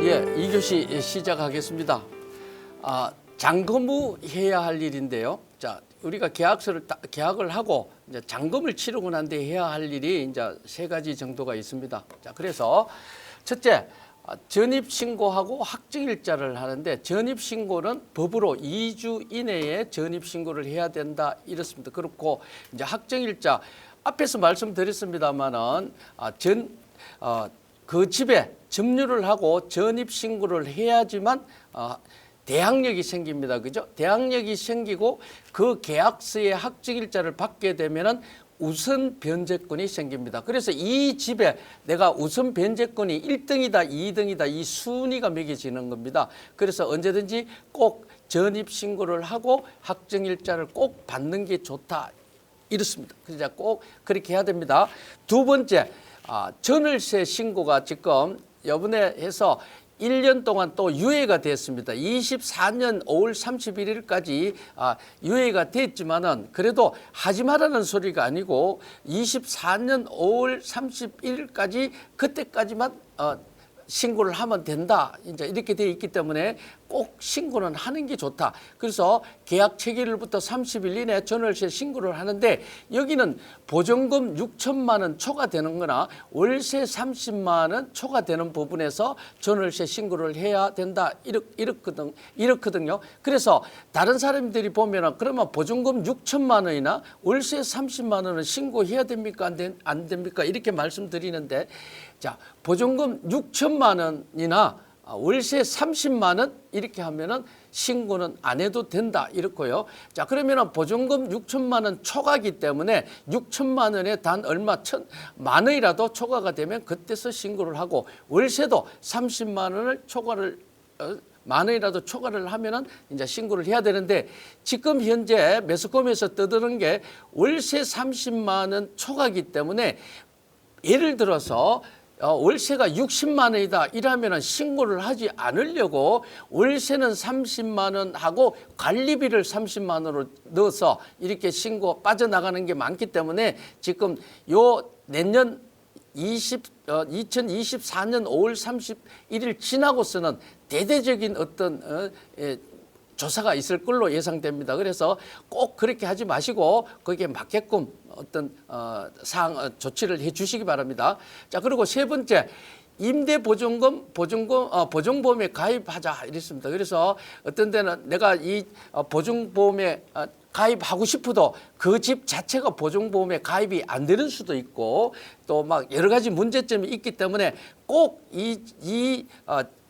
예, 2교시 시작하겠습니다. 잔금 후 해야 할 일인데요. 자, 우리가 계약을 하고 이제 잔금을 치르고 난 뒤에 해야 할 일이 이제 세 가지 정도가 있습니다. 자, 그래서 첫째, 전입신고하고 확정일자를 하는데, 전입신고는 법으로 2주 이내에 전입신고를 해야 된다 이렇습니다. 그렇고 이제 확정일자, 앞에서 말씀드렸습니다만은 그 집에 점유를 하고 전입신고를 해야지만 대항력이 생깁니다. 그죠? 대항력이 생기고 그 계약서의 확정일자를 받게 되면은 우선 변제권이 생깁니다. 그래서 이 집에 내가 우선 변제권이 1등이다, 2등이다 이 순위가 매겨지는 겁니다. 그래서 언제든지 꼭 전입신고를 하고 확정일자를 꼭 받는 게 좋다 이렇습니다. 그래서 꼭 그렇게 해야 됩니다. 두 번째, 전월세 신고가 지금 이번에 해서 1년 동안 또 유예가 됐습니다. 24년 5월 31일까지 유예가 됐지만은 그래도 하지 말라는 소리가 아니고 24년 5월 31일까지 그때까지만 신고를 하면 된다. 이제 이렇게 되어 있기 때문에 꼭 신고는 하는 게 좋다. 그래서 계약 체결일부터 30일 이내 전월세 신고를 하는데, 여기는 보증금 6천만 원 초과되는 거나 월세 30만 원 초과되는 부분에서 전월세 신고를 해야 된다. 이렇거든요. 그래서 다른 사람들이 보면은 그러면 보증금 6천만 원이나 월세 30만 원은 신고해야 됩니까? 안 됩니까? 이렇게 말씀드리는데, 자, 보증금 6천만 원이나 월세 30만 원 이렇게 하면은 신고는 안 해도 된다 이렇고요. 자, 그러면은 보증금 6천만 원 초과기 때문에 6천만 원에 단 얼마 만 원이라도 초과가 되면 그때서 신고를 하고, 월세도 30만 원을 초과를 만 원이라도 초과를 하면은 이제 신고를 해야 되는데, 지금 현재 매스컴에서 떠드는 게 월세 30만 원 초과기 때문에 예를 들어서 월세가 60만 원이다 이러면은 신고를 하지 않으려고 월세는 30만 원 하고 관리비를 30만 원으로 넣어서 이렇게 신고 빠져나가는 게 많기 때문에 지금 요 내년 2024년 5월 31일 지나고서는 대대적인 어떤 조사가 있을 걸로 예상됩니다. 그래서 꼭 그렇게 하지 마시고 거기에 맞게끔 어떤 조치를 해 주시기 바랍니다. 자, 그리고 세 번째, 보증보험에 가입하자 이랬습니다. 그래서 어떤 데는 내가 이 보증보험에 가입하고 싶어도 그 집 자체가 보증보험에 가입이 안 되는 수도 있고, 또 막 여러 가지 문제점이 있기 때문에 꼭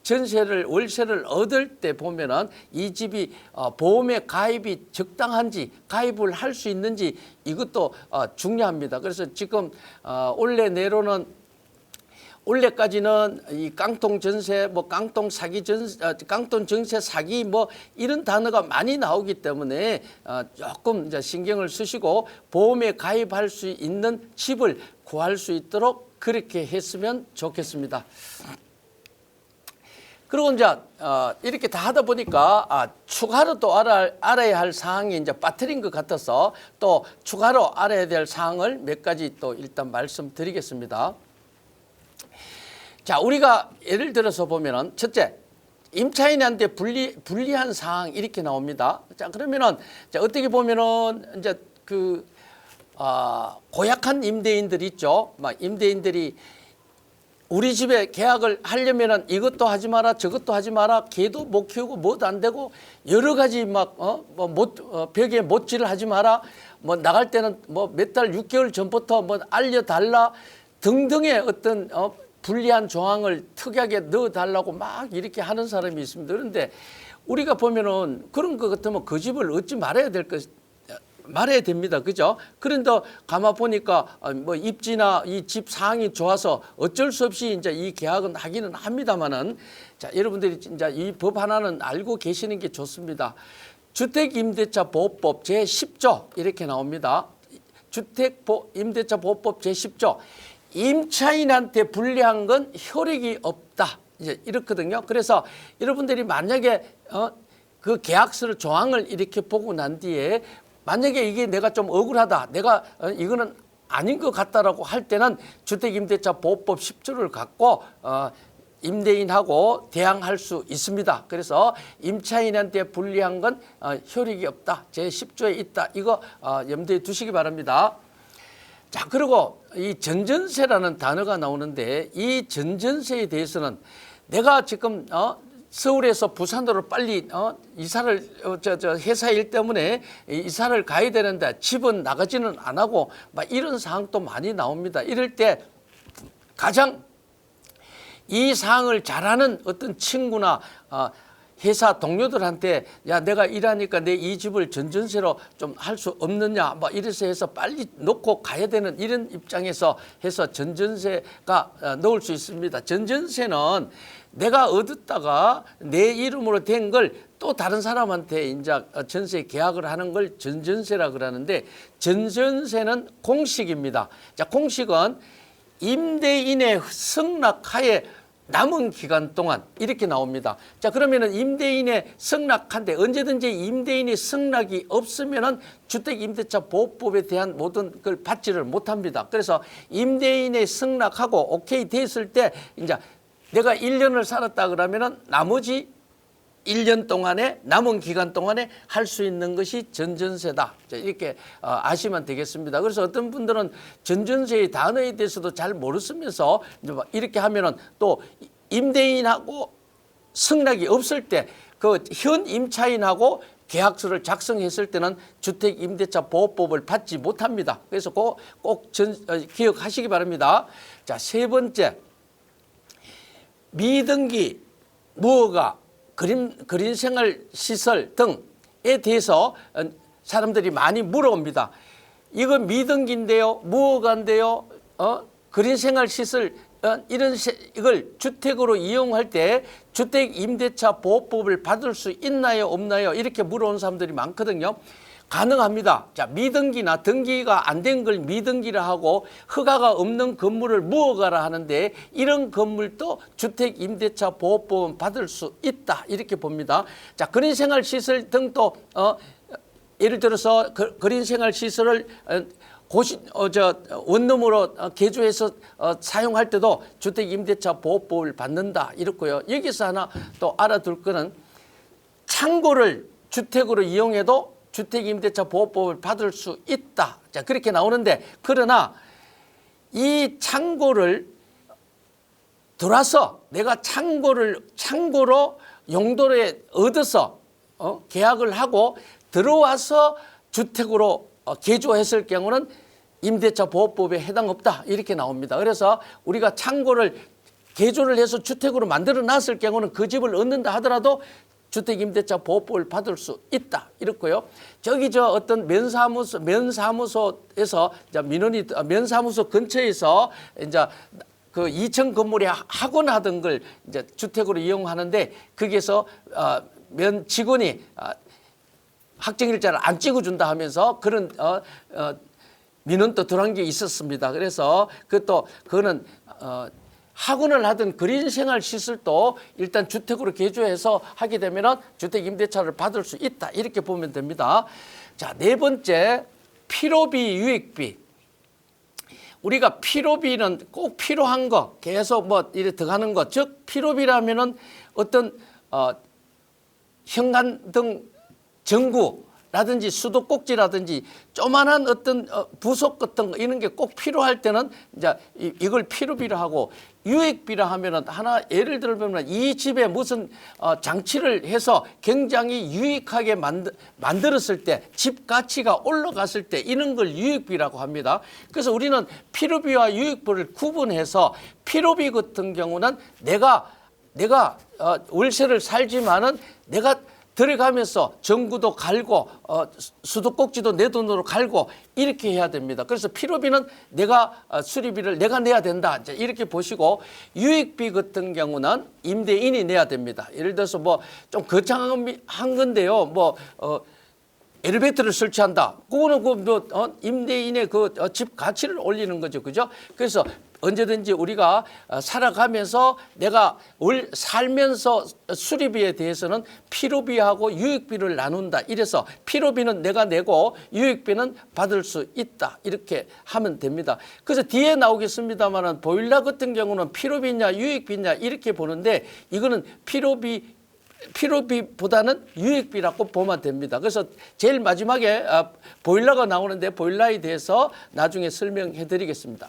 전세를 월세를 얻을 때 보면은 이 집이 보험에 가입이 적당한지, 가입을 할 수 있는지 이것도 중요합니다. 그래서 지금 올해까지는 이 깡통 전세, 깡통 전세 사기 이런 단어가 많이 나오기 때문에 조금 이제 신경을 쓰시고 보험에 가입할 수 있는 집을 구할 수 있도록 그렇게 했으면 좋겠습니다. 그리고 이제 이렇게 다 하다 보니까 추가로 또 알아야 할 사항이 이제 빠뜨린 것 같아서 또 추가로 알아야 될 사항을 몇 가지 또 일단 말씀드리겠습니다. 자, 우리가 예를 들어서 보면은 첫째, 임차인한테 불리한 사항 이렇게 나옵니다. 자, 그러면은 어떻게 보면은 이제 고약한 임대인들 있죠. 막 임대인들이 우리 집에 계약을 하려면은 이것도 하지 마라, 저것도 하지 마라, 개도 못 키우고 뭐도 안 되고 여러 가지 벽에 못질을 하지 마라, 나갈 때는 몇 달 6개월 전부터 알려달라 등등의 어떤 불리한 조항을 특이하게 넣어달라고 막 이렇게 하는 사람이 있습니다. 그런데 우리가 보면은 그런 것 같으면 그 집을 얻지 말아야 됩니다. 그죠? 그런데 가만 보니까 입지나 이 집 상황이 좋아서 어쩔 수 없이 이제 이 계약은 하기는 합니다만은, 자, 여러분들이 이제 이 법 하나는 알고 계시는 게 좋습니다. 주택임대차보호법 제10조 이렇게 나옵니다. 주택임대차보호법 제10조. 임차인한테 불리한 건 효력이 없다. 이제 이렇거든요. 그래서 여러분들이 만약에 그 계약서를 조항을 이렇게 보고 난 뒤에 만약에 이게 내가 좀 억울하다, 내가 이거는 아닌 것 같다라고 할 때는 주택임대차보호법 10조를 갖고 임대인하고 대항할 수 있습니다. 그래서 임차인한테 불리한 건 효력이 없다. 제10조에 있다. 이거 염두에 두시기 바랍니다. 자, 그리고 이 전전세라는 단어가 나오는데 이 전전세에 대해서는 내가 지금 서울에서 부산으로 빨리 이사를 회사 일 때문에 이사를 가야 되는데 집은 나가지는 안 하고 막 이런 사항도 많이 나옵니다. 이럴 때 가장 이 사항을 잘하는 어떤 친구나 회사 동료들한테 야, 내가 일하니까 내 이 집을 전전세로 좀 할 수 없느냐 뭐 이래서 해서 빨리 놓고 가야 되는 이런 입장에서 해서 전전세가 넣을 수 있습니다. 전전세는 내가 얻었다가 내 이름으로 된 걸 또 다른 사람한테 이제 전세 계약을 하는 걸 전전세라 그러는데 전전세는 공식입니다. 자, 공식은 임대인의 승낙하에 남은 기간 동안 이렇게 나옵니다. 자, 그러면은 임대인의 승낙한데 언제든지 임대인이 승낙이 없으면은 주택임대차 보호법에 대한 모든 걸 받지를 못합니다. 그래서 임대인의 승낙하고 오케이 됐을 때 이제 내가 1년을 살았다 그러면은 나머지 1년 동안에 남은 기간 동안에 할 수 있는 것이 전전세다. 이렇게 아시면 되겠습니다. 그래서 어떤 분들은 전전세의 단어에 대해서도 잘 모르면서 이렇게 하면은 또 임대인하고 승낙이 없을 때 그 현 임차인하고 계약서를 작성했을 때는 주택임대차 보호법을 받지 못합니다. 그래서 꼭 기억하시기 바랍니다. 자, 세 번째, 미등기, 무허가, 그린생활시설 등에 대해서 사람들이 많이 물어옵니다. 이거 미등기인데요, 무허가인데요, 그린생활시설 이걸 주택으로 이용할 때 주택임대차 보호법을 받을 수 있나요, 없나요? 이렇게 물어온 사람들이 많거든요. 가능합니다. 자, 미등기나 등기가 안 된 걸 미등기라 하고 허가가 없는 건물을 무허가라 하는데 이런 건물도 주택임대차 보호법은 받을 수 있다. 이렇게 봅니다. 자, 그린생활시설 등도 예를 들어서 그린생활시설을 원룸으로 개조해서 사용할 때도 주택임대차 보호법을 받는다. 이렇고요. 여기서 하나 또 알아둘 거는 창고를 주택으로 이용해도 주택임대차 보호법을 받을 수 있다. 자, 그렇게 나오는데 그러나 이 창고를 들어와서 내가 창고로 용도를 얻어서 계약을 하고 들어와서 주택으로 개조했을 경우는 임대차 보호법에 해당 없다. 이렇게 나옵니다. 그래서 우리가 창고를 개조를 해서 주택으로 만들어 놨을 경우는 그 집을 얻는다 하더라도 주택임대차 보호법을 받을 수 있다. 이렇고요. 저기 어떤 면사무소에서 면사무소 근처에서 이제 그 2층 건물에 학원 하던 걸 이제 주택으로 이용하는데 거기에서 면 직원이 학정일자를 안 찍어준다 하면서 그런 민원도 들어간 게 있었습니다. 그래서 그거는 학원을 하던 그린생활시설도 일단 주택으로 개조해서 하게 되면 주택임대차를 받을 수 있다. 이렇게 보면 됩니다. 자, 네 번째, 필요비, 유익비. 우리가 필요비는 꼭 필요한 거, 계속 이래 들어가는 거, 즉 필요비라면은 어떤 현관 등 전구라든지 수도꼭지라든지 조만한 어떤 부속 같은 거 이런 게 꼭 필요할 때는 이제 이걸 필요비라 하고, 유익비라 하면은 하나 예를 들면 이 집에 무슨 장치를 해서 굉장히 유익하게 만들었을 때 집 가치가 올라갔을 때 이런 걸 유익비라고 합니다. 그래서 우리는 필요비와 유익비를 구분해서 필요비 같은 경우는 내가 월세를 살지만은 내가 들어가면서 전구도 갈고 수도꼭지도 내 돈으로 갈고 이렇게 해야 됩니다. 그래서 필요비는 내가 수리비를 내가 내야 된다. 이렇게 보시고, 유익비 같은 경우는 임대인이 내야 됩니다. 예를 들어서 좀 거창한 건데요. 엘리베이터를 설치한다. 그거는 임대인의 집 가치를 올리는 거죠. 그죠? 그래서 언제든지 우리가 살아가면서 내가 살면서 수리비에 대해서는 필요비하고 유익비를 나눈다. 이래서 필요비는 내가 내고 유익비는 받을 수 있다. 이렇게 하면 됩니다. 그래서 뒤에 나오겠습니다만은 보일러 같은 경우는 필요비냐 유익비냐 이렇게 보는데 이거는 필요비보다는 유익비라고 보면 됩니다. 그래서 제일 마지막에 보일러가 나오는데 보일러에 대해서 나중에 설명해 드리겠습니다.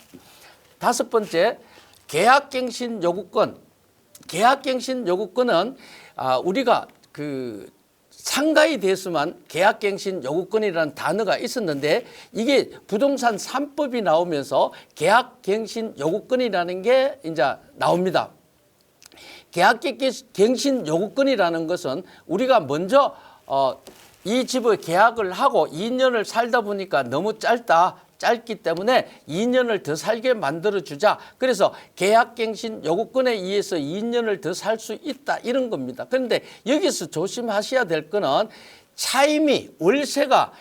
다섯 번째, 계약갱신 요구권. 계약갱신 요구권은 우리가 상가에 대해서만 계약갱신 요구권이라는 단어가 있었는데 이게 부동산 3법이 나오면서 계약갱신 요구권이라는 게 이제 나옵니다. 계약갱신 요구권이라는 것은 우리가 먼저 이 집을 계약을 하고 2년을 살다 보니까 너무 짧기 때문에 2년을 더 살게 만들어주자. 그래서 계약갱신 요구권에 의해서 2년을 더 살 수 있다 이런 겁니다. 그런데 여기서 조심하셔야 될 거는 차임이 월세가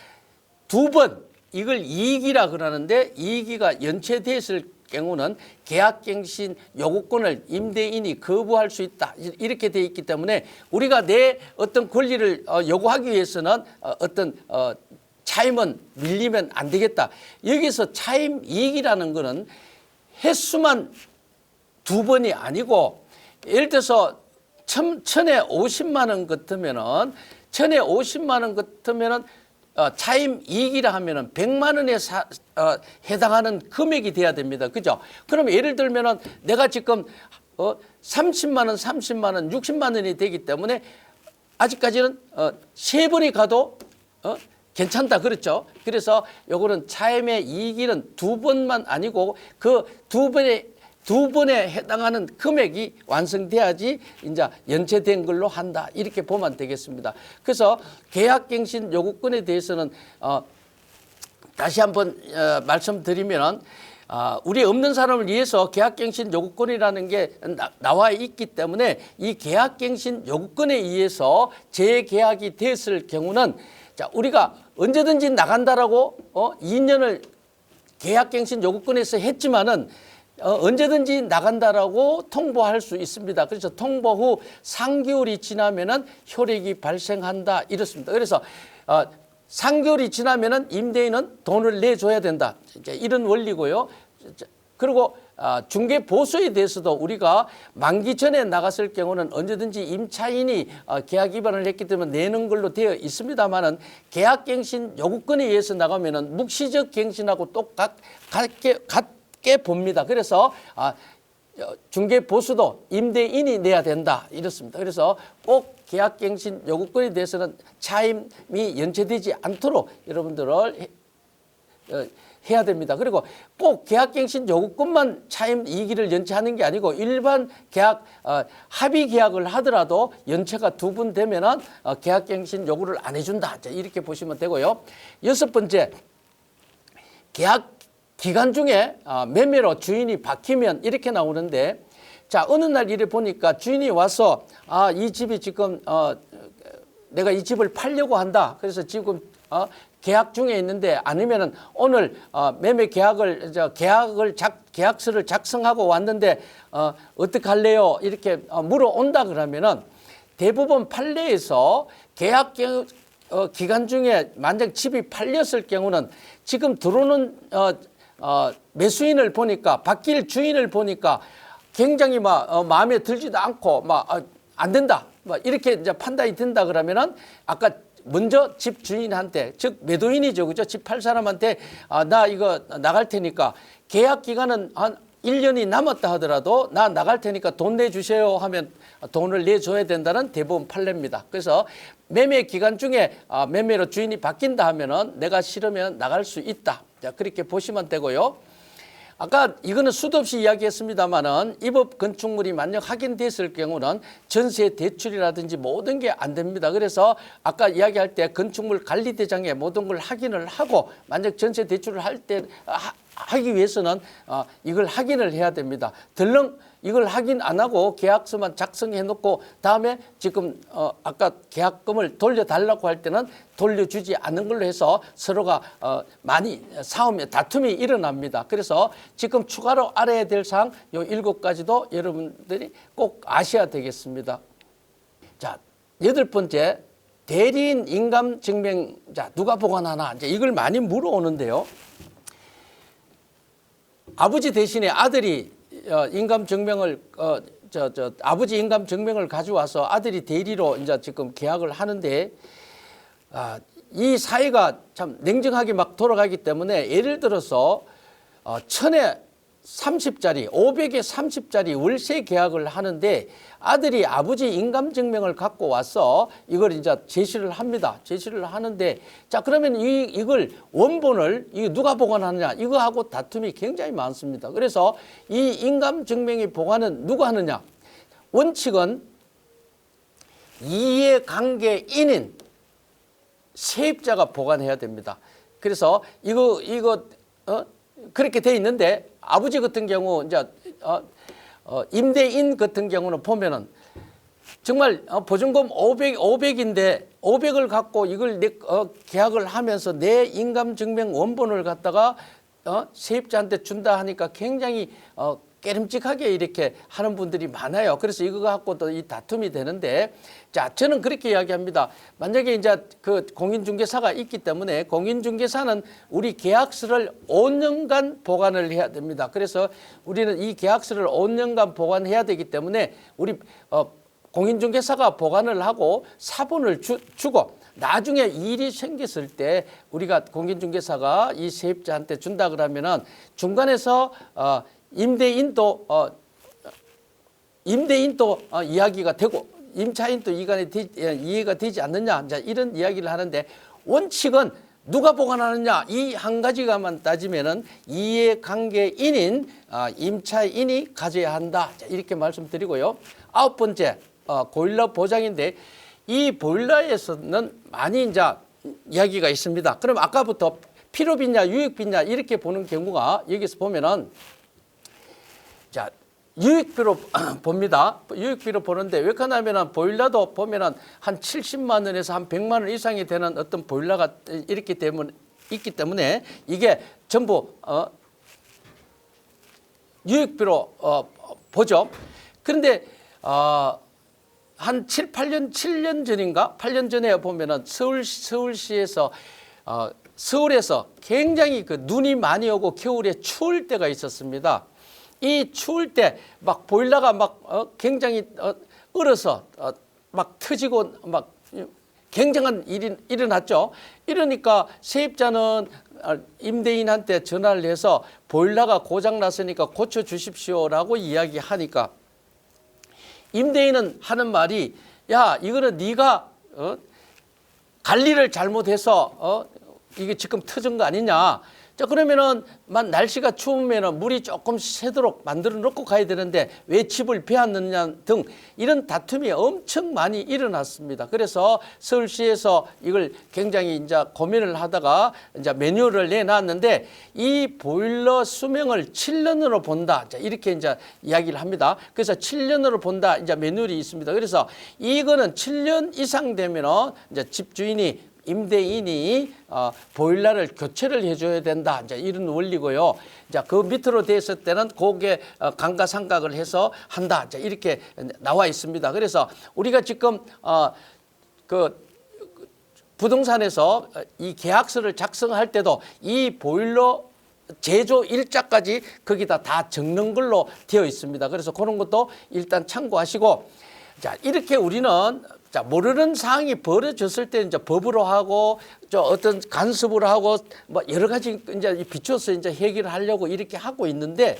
2번 이걸 이익이라 그러는데 이익이가 연체됐을 경우는 계약갱신 요구권을 임대인이 거부할 수 있다 이렇게 되어 있기 때문에 우리가 내 어떤 권리를 요구하기 위해서는 어떤 차임은 밀리면 안 되겠다. 여기서 차임 이익이라는 거는 횟수만 2번이 아니고 예를 들어서 천에 50만 원 같으면은 차임 이익이라 하면은 100만 원에 해당하는 금액이 돼야 됩니다. 그죠? 그럼 예를 들면은 내가 지금 30만 원, 60만 원이 되기 때문에 아직까지는 3번이 가도 괜찮다. 그렇죠? 그래서 요거는 차임의 이익은 2번만 아니고 그 2번에 해당하는 금액이 완성돼야지 이제 연체된 걸로 한다. 이렇게 보면 되겠습니다. 그래서 계약갱신 요구권에 대해서는 다시 한번 말씀드리면 우리 없는 사람을 위해서 계약갱신 요구권이라는 게 나와 있기 때문에 이 계약갱신 요구권에 의해서 재계약이 됐을 경우는 자, 우리가 언제든지 나간다라고 2년을 계약갱신 요구권에서 했지만은 언제든지 나간다라고 통보할 수 있습니다. 그래서 통보 후 3개월이 지나면은 효력이 발생한다 이렇습니다. 그래서 3개월이 지나면은 임대인은 돈을 내줘야 된다. 이제 이런 원리고요. 그리고 중개 보수에 대해서도 우리가 만기 전에 나갔을 경우는 언제든지 임차인이 계약 위반을 했기 때문에 내는 걸로 되어 있습니다만은 계약갱신 요구권에 의해서 나가면은 묵시적 갱신하고 같게 봅니다. 그래서 중개 보수도 임대인이 내야 된다 이렇습니다. 그래서 꼭 계약갱신 요구권에 대해서는 차임이 연체되지 않도록 여러분들을 해야 됩니다. 그리고 꼭 계약갱신 요구권만 차임 이익을 연체하는 게 아니고 일반 계약 합의 계약을 하더라도 연체가 2번 되면은 계약갱신 요구를 안 해준다. 이렇게 보시면 되고요. 여섯 번째, 계약 기간 중에 매매로 주인이 바뀌면 이렇게 나오는데 자 어느 날 이래 보니까 주인이 와서 이 집이 지금 내가 이 집을 팔려고 한다. 그래서 지금 계약 중에 있는데 아니면은 오늘 매매 계약서를 작성하고 왔는데 어떻게 할래요? 이렇게 물어온다 그러면은 대부분 판례에서 계약 기간 중에 만약 집이 팔렸을 경우는 지금 들어오는 매수인을 보니까 바뀔 주인을 보니까 굉장히 마음에 들지도 않고 안 된다. 이렇게 이제 판단이 된다 그러면은 아까 먼저 집 주인한테 즉 매도인이죠. 그죠? 집 팔 사람한테 나 이거 나갈 테니까 계약 기간은 한 1년이 남았다 하더라도 나 나갈 테니까 돈 내주세요 하면 돈을 내줘야 된다는 대부분 판례입니다. 그래서 매매 기간 중에 매매로 주인이 바뀐다 하면은 내가 싫으면 나갈 수 있다. 자, 그렇게 보시면 되고요. 아까 이거는 수도 없이 이야기했습니다만은 입업 건축물이 만약 확인됐을 경우는 전세 대출이라든지 모든 게 안 됩니다. 그래서 아까 이야기할 때 건축물 관리대장에 모든 걸 확인을 하고 만약 전세 대출을 할 때 하기 위해서는 이걸 확인을 해야 됩니다. 덜렁 이걸 확인 안 하고 계약서만 작성해 놓고 다음에 지금 아까 계약금을 돌려달라고 할 때는 돌려주지 않는 걸로 해서 서로가 많이 싸움에 다툼이 일어납니다. 그래서 지금 추가로 알아야 될 사항 요 7가지도 여러분들이 꼭 아셔야 되겠습니다. 자, 8번째, 대리인 인감증명자 누가 보관하나, 이제 이걸 많이 물어오는데요. 아버지 대신에 아들이 인감증명을 아버지 인감증명을 가져와서 아들이 대리로 이제 지금 계약을 하는데, 이 사회가 참 냉정하게 막 돌아가기 때문에 예를 들어서 1000에 30짜리, 500에 30짜리 월세 계약을 하는데 아들이 아버지 인감증명을 갖고 와서 이걸 이제 제시를 합니다. 제시를 하는데, 자, 그러면 이걸 원본을 누가 보관하느냐, 이거하고 다툼이 굉장히 많습니다. 그래서 이 인감증명의 보관은 누가 하느냐? 원칙은 이해관계인인 세입자가 보관해야 됩니다. 그래서 이거 그렇게 돼 있는데, 아버지 같은 경우 이제 임대인 같은 경우는 보면은 정말 보증금 500인데 500을 갖고 이걸 계약을 하면서 내 인감증명 원본을 갖다가 세입자한테 준다 하니까 굉장히 깨름직하게 이렇게 하는 분들이 많아요. 그래서 이거 갖고도 이 다툼이 되는데, 자, 저는 그렇게 이야기합니다. 만약에 이제 그 공인중개사가 있기 때문에 공인중개사는 우리 계약서를 5년간 보관을 해야 됩니다. 그래서 우리는 이 계약서를 5년간 보관해야 되기 때문에 우리 공인중개사가 보관을 하고 사본을 주고 나중에 일이 생겼을 때 우리가 공인중개사가 이 세입자한테 준다 그러면은 중간에서 임대인도 이야기가 되고 임차인도 이해가 되지 않느냐, 이런 이야기를 하는데, 원칙은 누가 보관하느냐, 이 한 가지가만 따지면은 이해관계인인 임차인이 가져야 한다, 이렇게 말씀드리고요. 9번째, 보일러 보장인데, 이 보일러에서는 많이 이제 이야기가 있습니다. 그럼 아까부터 필요비냐 유익비냐 이렇게 보는 경우가 여기서 보면은, 자, 유익비로 봅니다. 유익비로 보는데 왜 그러냐면 보일러도 보면은 한 70만 원에서 한 100만 원 이상이 되는 어떤 보일러가 있기 때문에 이게 전부 유익비로 보죠. 그런데 한 7년 전인가 8년 전에 보면은 서울시에서 서울에서 굉장히 그 눈이 많이 오고 겨울에 추울 때가 있었습니다. 이 추울 때 막 보일러가 막 굉장히 얼어서 막 터지고 막 굉장한 일이 일어났죠. 이러니까 세입자는 임대인한테 전화를 해서 보일러가 고장 났으니까 고쳐 주십시오라고 이야기하니까, 임대인은 하는 말이, 야, 이거는 네가 관리를 잘못해서 이게 지금 터진 거 아니냐. 자, 그러면은 날씨가 추우면은 물이 조금 새도록 만들어 놓고 가야 되는데 왜 집을 베었느냐 등 이런 다툼이 엄청 많이 일어났습니다. 그래서 서울시에서 이걸 굉장히 이제 고민을 하다가 이제 매뉴얼을 내놨는데, 이 보일러 수명을 7년으로 본다, 이렇게 이제 이야기를 합니다. 그래서 7년으로 본다 이제 매뉴얼이 있습니다. 그래서 이거는 7년 이상 되면은 이제 집주인이 임대인이 보일러를 교체를 해줘야 된다, 이제 이런 원리고요. 자, 그 밑으로 됐을 때는 그게 감가상각을 해서 한다, 자, 이렇게 나와 있습니다. 그래서 우리가 지금 그 부동산에서 이 계약서를 작성할 때도 이 보일러 제조 일자까지 거기다 다 적는 걸로 되어 있습니다. 그래서 그런 것도 일단 참고하시고, 자, 이렇게 우리는 자, 모르는 사항이 벌어졌을 때 이제 법으로 하고 어떤 간섭으로 하고 뭐 여러 가지 이제 비춰서 이제 해결을 하려고 이렇게 하고 있는데,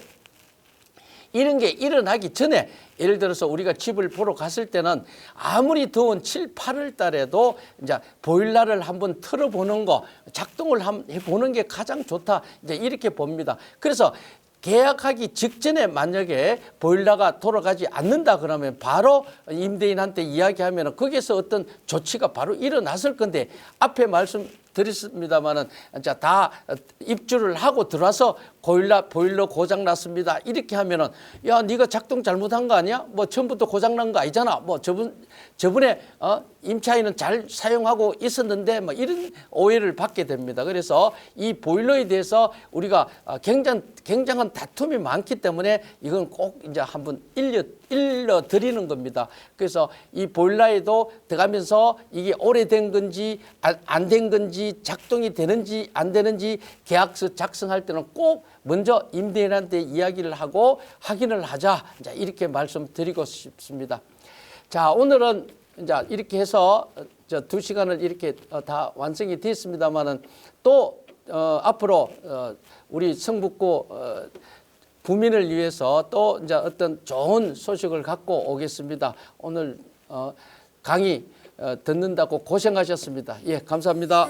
이런 게 일어나기 전에 예를 들어서 우리가 집을 보러 갔을 때는 아무리 더운 7, 8월 달에도 이제 보일러를 한번 틀어보는 거, 작동을 해보는 게 가장 좋다, 이제 이렇게 봅니다. 그래서 계약하기 직전에 만약에 보일러가 돌아가지 않는다 그러면 바로 임대인한테 이야기하면 거기에서 어떤 조치가 바로 일어났을 건데, 앞에 말씀 말씀드렸습니다만은 자, 다 입주를 하고 들어와서 보일러 고장 났습니다. 이렇게 하면은 야, 네가 작동 잘못한 거 아니야? 뭐 처음부터 고장 난 거 아니잖아. 뭐 저번에 임차인은 잘 사용하고 있었는데 뭐 이런 오해를 받게 됩니다. 그래서 이 보일러에 대해서 우리가 굉장한 다툼이 많기 때문에 이건 꼭 이제 한번 일러 드리는 겁니다. 그래서 이 보일러에도 들어가면서 이게 오래된 건지 안 된 건지 작동이 되는지 안 되는지 계약서 작성할 때는 꼭 먼저 임대인한테 이야기를 하고 확인을 하자. 이제 이렇게 말씀드리고 싶습니다. 자, 오늘은 이제 이렇게 해서 2시간을 이렇게 다 완성이 됐습니다만은 또 앞으로 우리 성북구 구민을 위해서 또 이제 어떤 좋은 소식을 갖고 오겠습니다. 오늘 강의 듣는다고 고생하셨습니다. 예, 감사합니다.